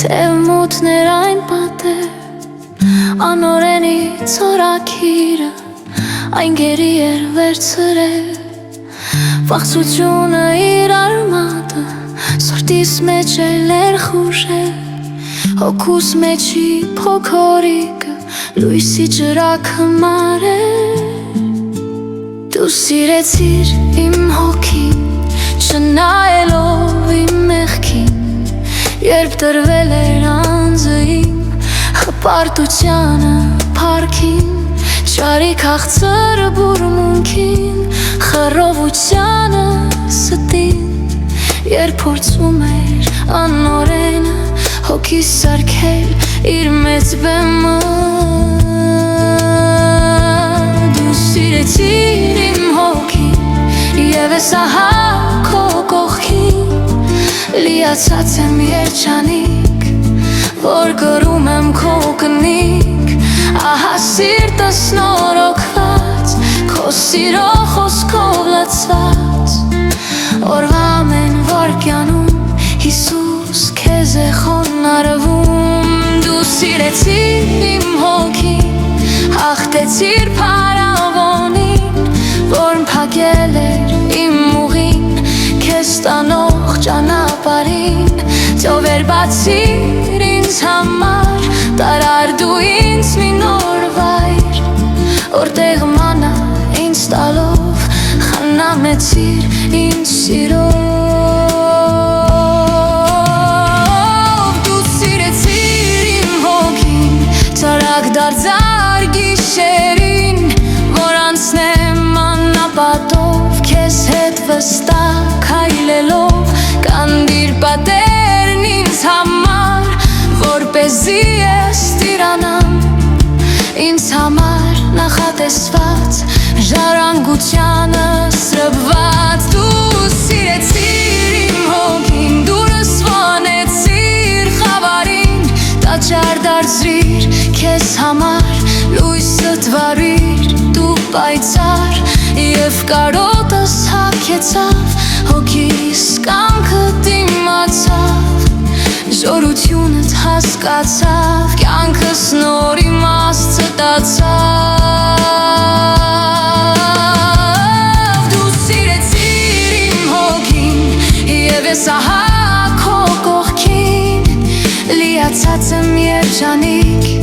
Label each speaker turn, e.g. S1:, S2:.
S1: Թեև մութներ այն պատեր անօրենի ծորակիրը այն գերի էր վերցրել վախծությունը իր արմատը սրտիս մեջ էլ էր խուժել հոգուս մեջի փոքորիկը լույսի ջրակը մարել դու սիրեցիր իմ հոգին չնայելով իմ մեղքին երբ տրվել էր անձը իմ հպարտությանը փառքին Չարի քաղցրը բուրմունքին խռովությանը ստին երբ փորձում էր անօրենը հոգիս սարքել իր մեծ բեմը դու սիրեցիր իմ հոգին և ես ահա քո կողքին լիացած եմ երջանիկ որ գրում եմ քո կնիկ ահա սիրտս նորոգված քո սիրո խոսքով լցված օրվա ամեն վայրկյանում Հիսուս քեզ է խոնարհվում դու սիրեցիր իմ հոգին հաղթեցիր փարավոնին որն փակել էր իմ ուղին քեզ տանող ճանապարհին ծովեր բացիր ինձ համար տարար դու ինձ մի նոր վայր որտեղ մանա ինձ տալով խնամեցիր ինձ սիրով դու սիրեցիր իմ հոգին ծարակ դարձար գիշերին որ անցնեմ անապատով քեզ հետ վստահ քայլելով կանդիր պատերն ինձ համար որպեսզի ես տիրանամ ինձ համար նախատեսված ժառանգությանը սրբված դու սիրեցիր իմ հոգին դուրս վանեցիր խավարին տաճար դարձրիր քեզ համար լույսդ վարիր դու պայծառ և կարոտս հագեցավ հոգիս կամքը դիմացավ Զորությունդ հասկացավ, կյանքս նոր իմաստ ստացավ Դու սիրեցիր իմ հոգին և ես ահա քո կողքին լիացած եմ երջանիկ